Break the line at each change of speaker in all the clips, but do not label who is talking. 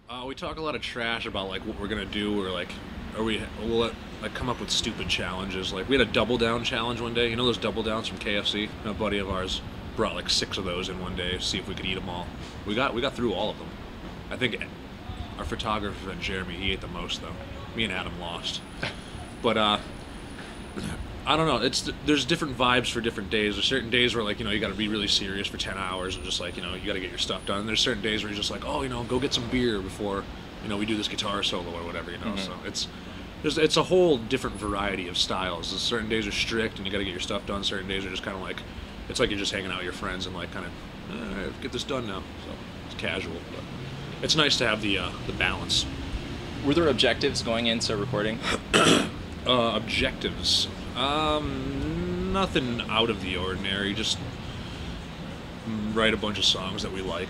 We talk a lot of trash about like what we're gonna do, or like, we'll like come up with stupid challenges. Like we had a double down challenge one day. You know those double downs from KFC? A buddy of ours brought like 6 of those in one day to see if we could eat them all. We got through all of them. I think our photographer friend Jeremy, he ate the most though. Me and Adam lost. But I don't know. There's different vibes for different days. There's certain days where like you got to be really serious for 10 hours and just like you got to get your stuff done. And there's certain days where you're just like, oh go get some beer before we do this guitar solo or whatever. So it's a whole different variety of styles. There's certain days are strict and you got to get your stuff done. Certain days are just kind of like it's like you're just hanging out with your friends and like kind of get this done now. So it's casual, but it's nice to have the balance.
Were there objectives going into recording?
Objectives. Nothing out of the ordinary. Just write a bunch of songs that we like.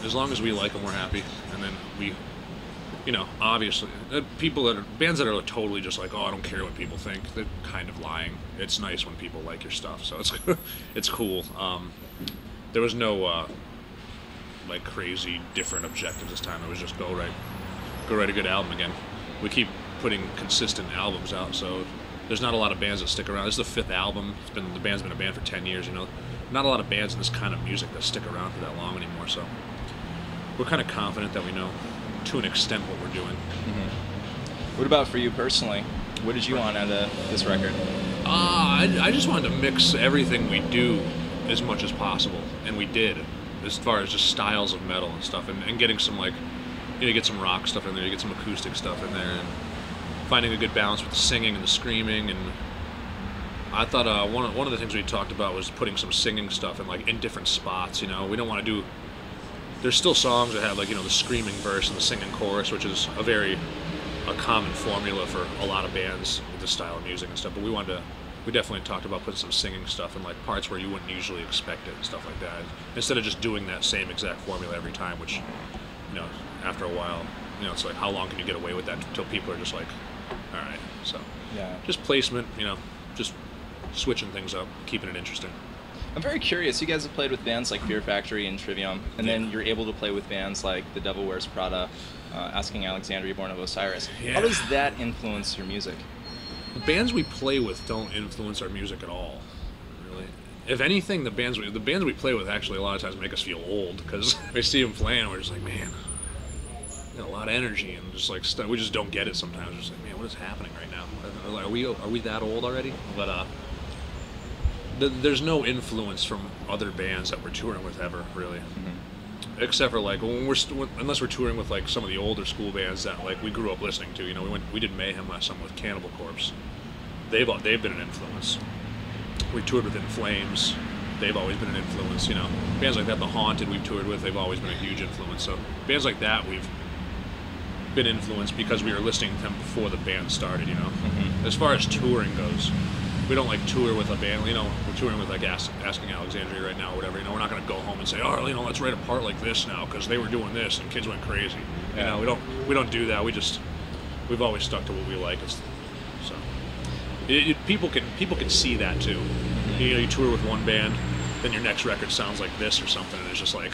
As long as we like them, we're happy. And then we, obviously, bands that are totally just like, oh, I don't care what people think. They're kind of lying. It's nice when people like your stuff, so it's cool. There was no like crazy different objectives this time. It was just go write a good album again. We keep putting consistent albums out, so there's not a lot of bands that stick around. This is the 5th album. The band's been a band for 10 years. Not a lot of bands in this kind of music that stick around for that long anymore. So we're kind of confident that we know to an extent what we're doing.
Mm-hmm. What about for you personally? What did you want out of this record?
I just wanted to mix everything we do as much as possible, and we did, as far as just styles of metal and stuff, and getting some like. You get some rock stuff in there, you get some acoustic stuff in there, and finding a good balance with the singing and the screaming. And I thought one of the things we talked about was putting some singing stuff in different spots. We don't want to do. There's still songs that have the screaming verse and the singing chorus, which is a common formula for a lot of bands with this style of music and stuff. But we definitely talked about putting some singing stuff in parts where you wouldn't usually expect it and stuff like that, instead of just doing that same exact formula every time, which after a while, it's like, how long can you get away with that until people are just like, all right. So
yeah,
just placement, just switching things up, keeping it interesting.
I'm very curious. You guys have played with bands like Fear Factory and Trivium, and then you're able to play with bands like The Devil Wears Prada, Asking Alexandria, Born of Osiris.
Yeah.
How does that influence your music?
The bands we play with don't influence our music at all, really. If anything, the bands we play with actually a lot of times make us feel old, because we see them playing and we're just like, man, a lot of energy, and just like we just don't get it sometimes. We're just like, man, what is happening right now? Are we that old already? But there's no influence from other bands that we're touring with ever, really. Mm-hmm. Except for unless we're touring with some of the older school bands that we grew up listening to. We did Mayhem last summer with Cannibal Corpse. They've been an influence. We toured with In Flames. They've always been an influence. Bands like that, The Haunted, we've toured with. They've always been a huge influence. So bands like that, we've been influenced because we were listening to them before the band started.
Mm-hmm.
As far as touring goes, we don't tour with a band. We're touring with Asking Alexandria right now or whatever. We're not going to go home and say, oh, let's write a part like this now because they were doing this and kids went crazy.
Yeah.
We don't do that. We've always stuck to what we like. So people can see that too. Mm-hmm. You tour with one band, then your next record sounds like this or something, and it's just like.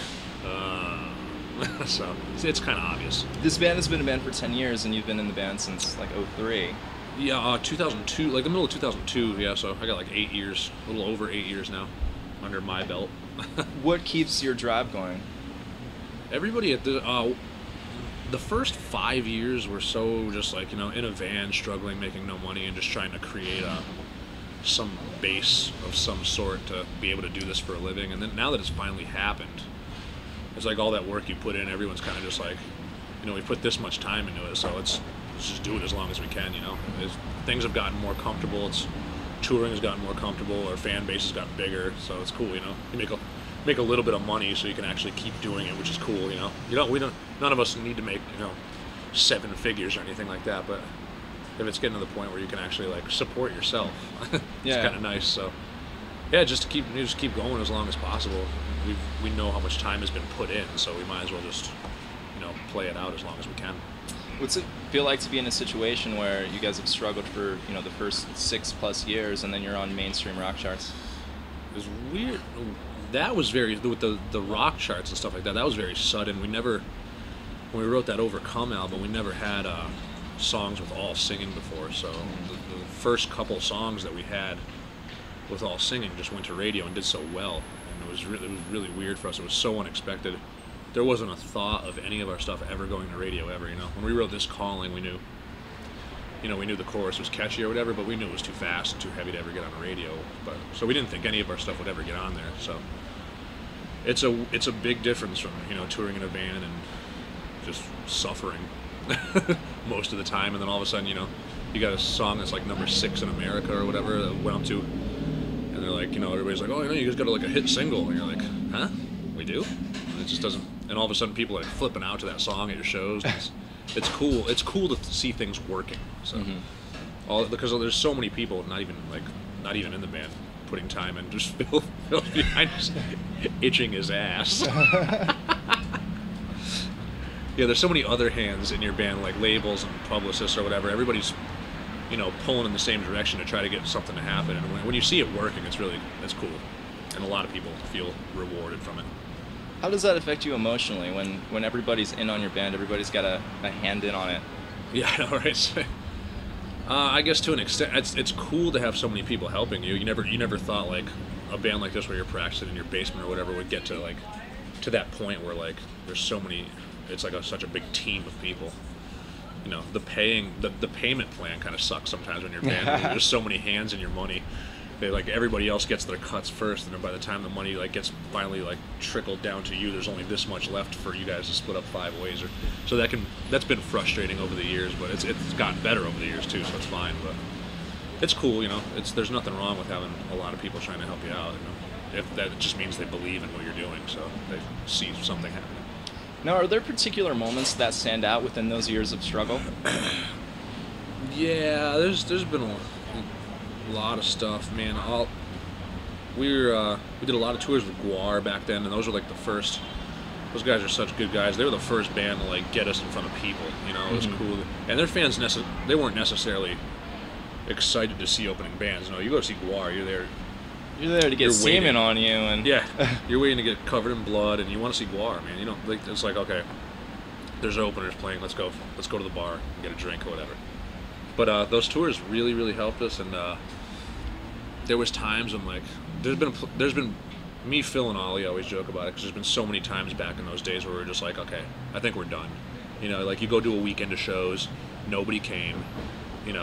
So it's kind of obvious.
This band has been a band for 10 years, and you've been in the band since 03.
Yeah, 2002, the middle of 2002. Yeah, so I got 8 years, a little over 8 years now, under my belt.
What keeps your drive going?
Everybody at the first 5 years were so just in a van, struggling, making no money, and just trying to create some base of some sort to be able to do this for a living. And then now that it's finally happened. It's all that work you put in, everyone's kind of just we put this much time into it, so let's just do it as long as we can, Things have gotten more comfortable, touring has gotten more comfortable, our fan base has gotten bigger, so it's cool, You make a little bit of money so you can actually keep doing it, which is cool, None of us need to make, 7 figures or anything like that, but if it's getting to the point where you can actually, support yourself, it's kind of nice, so. Yeah, just keep going as long as possible. We know how much time has been put in, so we might as well just, play it out as long as we can.
What's it feel like to be in a situation where you guys have struggled for, the first 6+ years, and then you're on mainstream rock charts?
It was weird. That was very, with the rock charts and stuff like that, that was very sudden. When when we wrote that Overcome album, we never had songs with all singing before. So the first couple songs that we had with all singing just went to radio and did so well, and it was really weird for us. It was so unexpected. There wasn't a thought of any of our stuff ever going to radio ever. When we wrote This Calling, we knew. We knew the chorus was catchy or whatever, but we knew it was too fast and too heavy to ever get on the radio. So we didn't think any of our stuff would ever get on there. So it's a big difference from touring in a band and just suffering most of the time, and then all of a sudden you got a song that's like number 6 in America or whatever that went up to, and they're like everybody's like, oh, you guys got like a hit single, and you're like, huh, we do? And it just doesn't. And all of a sudden people are like flipping out to that song at your shows. It's cool. It's cool to see things working. So, because there's so many people, not even in the band, putting time in. Just Phil behind us, itching his ass. Yeah, there's so many other hands in your band, like labels and publicists or whatever. Everybody's, pulling in the same direction to try to get something to happen. And when you see it working, it's cool, and a lot of people feel rewarded from it.
How does that affect you emotionally when everybody's in on your band, everybody's got a hand in on it?
Yeah, I know, right? I guess to an extent, it's cool to have so many people helping you. You never thought like a band like this where you're practicing in your basement or whatever would get to that point where like there's so many. It's like such a big team of people. The payment plan kind of sucks sometimes when you're a band. There's so many hands in your money. Everybody else gets their cuts first, and then by the time the money gets finally trickled down to you, there's only this much left for you guys to split up 5 ways. So that's been frustrating over the years, but it's gotten better over the years too, so it's fine. But it's cool, there's nothing wrong with having a lot of people trying to help you out. If that just means they believe in what you're doing, so they see something happening.
Now, are there particular moments that stand out within those years of struggle?
Yeah, there's been a lot of stuff, man. We did a lot of tours with Guar back then, and those were like the first. Those guys are such good guys. They were the first band to get us in front of people. It was cool, and their fans they weren't necessarily excited to see opening bands. You go to see Guar, you're there.
You're there to get semen on you, and
yeah, you're waiting to get covered in blood, and you want to see Guar, man. It's like, okay, there's openers playing. Let's go to the bar and get a drink or whatever. But those tours really, really helped us, and there was times when there's been me, Phil, and Ollie always joke about it because there's been so many times back in those days where we're just like, okay, I think we're done. You go do a weekend of shows, nobody came. It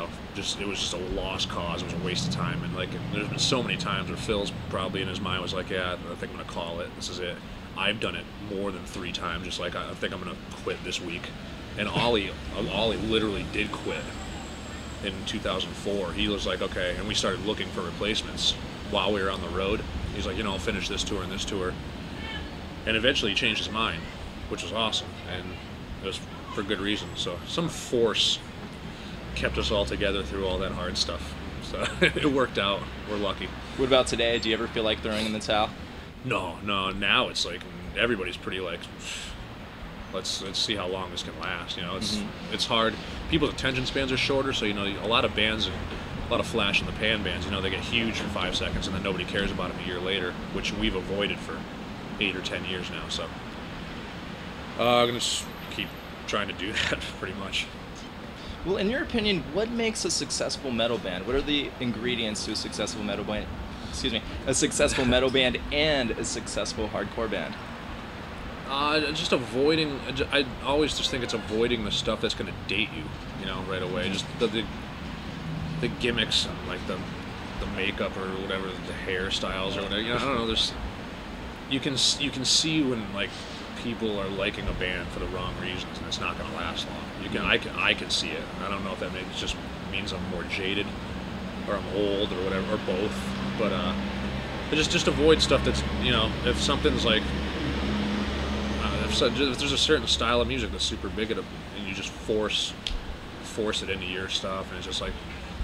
was just a lost cause. It was a waste of time. And there's been so many times where Phil's probably in his mind was like, yeah, I think I'm gonna call it. This is it. I've done it more than 3 times. Just like, I think I'm gonna quit this week. And Ollie literally did quit in 2004. He was like, okay, and we started looking for replacements while we were on the road. He's like, I'll finish this tour and this tour. And eventually he changed his mind, which was awesome, and it was for good reason. So some force kept us all together through all that hard stuff. So it worked out. We're lucky.
What about today? Do you ever feel like throwing in the towel?
No. Now it's like everybody's pretty let's see how long this can last. It's hard. People's attention spans are shorter, so a lot of bands, a lot of flash in the pan bands, they get huge for 5 seconds and then nobody cares about them a year later, which we've avoided for 8 or 10 years now. So I'm gonna just keep trying to do that pretty much.
Well, in your opinion, what makes a successful metal band? What are the ingredients to a successful metal band? A successful metal band and a successful hardcore band?
Just avoiding. I always just think it's avoiding the stuff that's going to date you, right away. Just the gimmicks and the makeup or whatever, the hairstyles or whatever. I don't know. You can see when people are liking a band for the wrong reasons, and it's not going to last long. I can see it. I don't know if that just means I'm more jaded, or I'm old, or whatever, or both. But just avoid stuff that's if something's if there's a certain style of music that's super big and you just force it into your stuff, and it's just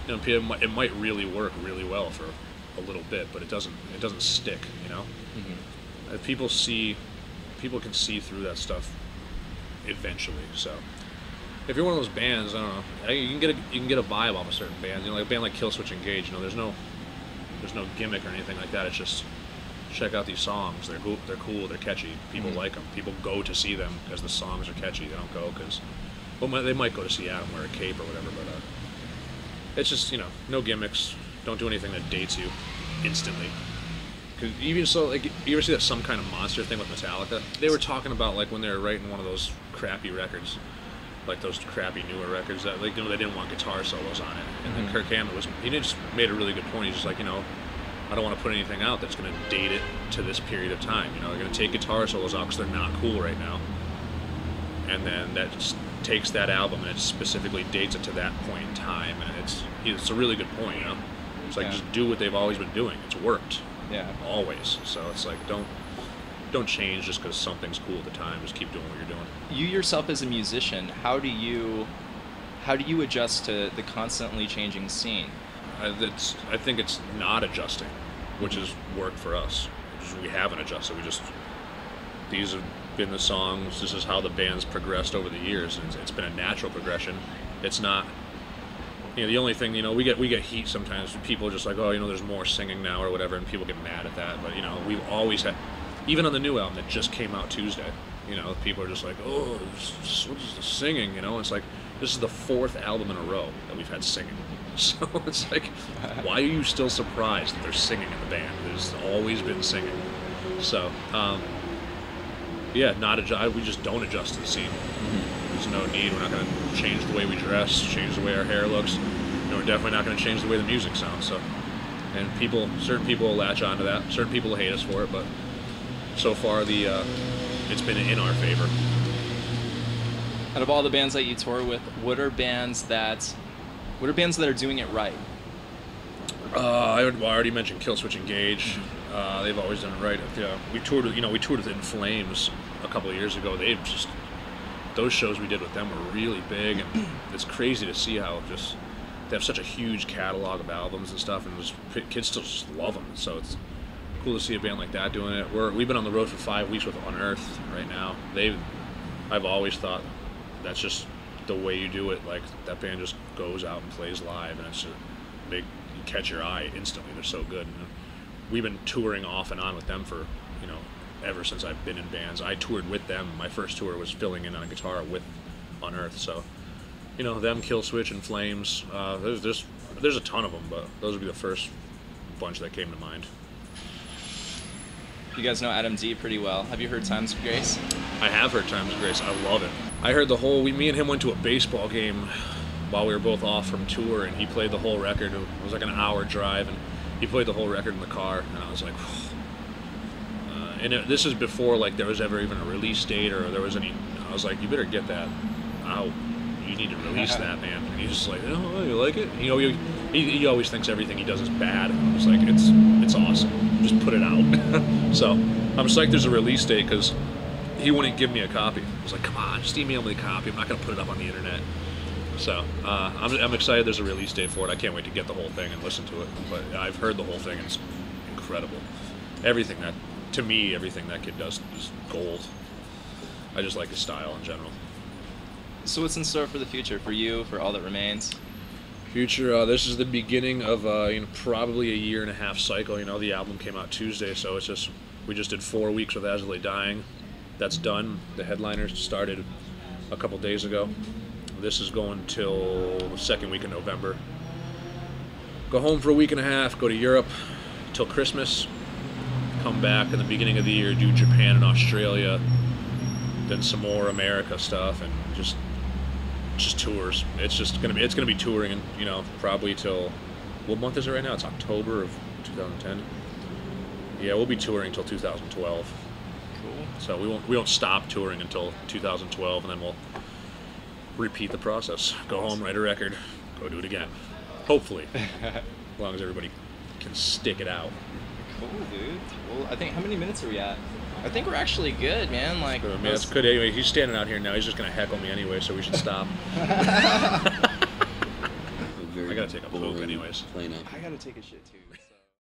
it might really work really well for a little bit, but it doesn't stick. If people can see through that stuff eventually. So if you're one of those bands, I don't know, you can get a vibe off a certain band. Like a band like Killswitch Engage. There's no gimmick or anything like that. It's just check out these songs. They're cool. They're catchy. People like them. People go to see them because the songs are catchy. They don't go because, well, they might go to see Adam wear a cape or whatever, but it's just, no gimmicks. Don't do anything that dates you instantly. Cause even so, like, you ever see that Some Kind of Monster thing with Metallica? They were talking about, like, when they were writing one of those crappy records, like those crappy newer records, that, like, they didn't want guitar solos on it. And then Kirk Hammett he just made a really good point. He's just like, I don't want to put anything out that's going to date it to this period of time. They're going to take guitar solos out because they're not cool right now. And then that just takes that album and it specifically dates it to that point in time. And it's a really good point, It's like, just do what they've always been doing. It's worked.
Yeah.
Always. So it's like, don't change just because something's cool at the time. Just keep doing what you're doing.
You yourself as a musician, how do you adjust to the constantly changing scene?
I think it's not adjusting, which has worked for us. We haven't adjusted. These have been the songs. This is how the band's progressed over the years, and it's been a natural progression. It's not. The only thing, we get heat sometimes. People are just like, oh, there's more singing now or whatever, and people get mad at that. But we've always had, even on the new album that just came out Tuesday, people are just like, oh, what is the singing? It's like, this is the 4th album in a row that we've had singing. So it's like, why are you still surprised that there's singing in the band? There's always been singing. So, we just don't adjust to the scene. There's no need. We're not going to change the way we dress, change the way our hair looks. We're definitely not going to change the way the music sounds. So, and certain people will latch onto that. Certain people will hate us for it, but so far it's been in our favor.
Out of all the bands that you tour with, what are bands that are doing it right?
I already mentioned Killswitch Engage. They've always done it right. We toured with In Flames a couple of years ago. Those shows we did with them were really big, and it's crazy to see how they have such a huge catalog of albums and stuff, and kids still just love them. So it's cool to see a band like that doing it. We've been on the road for 5 weeks with Unearthed right now. I've always thought that's just the way you do it. Like, that band just goes out and plays live, and it's you catch your eye instantly. They're so good. We've been touring off and on with them for ever since I've been in bands. I toured with them. My first tour was filling in on a guitar with Unearthed. So them, Killswitch, and Flames. There's a ton of them, but those would be the first bunch that came to mind.
You guys know Adam D pretty well. Have you heard Times of Grace?
I have heard Times of Grace. I love it. I heard me and him went to a baseball game while we were both off from tour, and he played the whole record. It was like an hour drive, and he played the whole record in the car, and I was like, this is before like there was ever even a release date or there was any. I was like, you better get that out. You need to release that, man. And he's just like, oh, you like it? He always thinks everything he does is bad. I was like, it's awesome. Just put it out. So I'm psyched there's a release date because he wouldn't give me a copy. I was like, come on, just email me a copy. I'm not gonna put it up on the internet. So I'm excited there's a release date for it. I can't wait to get the whole thing and listen to it. But I've heard the whole thing and it's incredible. Everything that kid does is gold. I just like his style in general.
So what's in store for the future, for you, for All That Remains?
Future, this is the beginning of probably a 1.5-year cycle. The album came out Tuesday, so we just did 4 weeks with As I Lay Dying. That's done. The headliners started a couple days ago. This is going till the second week of November. Go home for a 1.5 weeks, go to Europe till Christmas, come back in the beginning of the year, do Japan and Australia, then some more America stuff, and just tours. It's gonna be touring, and probably till, what month is it right now? It's October of 2010. Yeah, we'll be touring till 2012.
Cool. So
we won't stop touring until 2012, and then we'll repeat the process. Go home, write a record, go do it again. Hopefully, as long as everybody can stick it out.
Cool, dude. Well, I think, how many minutes are we at? I think we're actually good, man. Like,
man, that's good. Anyway, he's standing out here now. He's just gonna heckle me anyway, so we should stop. I gotta take a poop anyways.
I gotta take a shit too.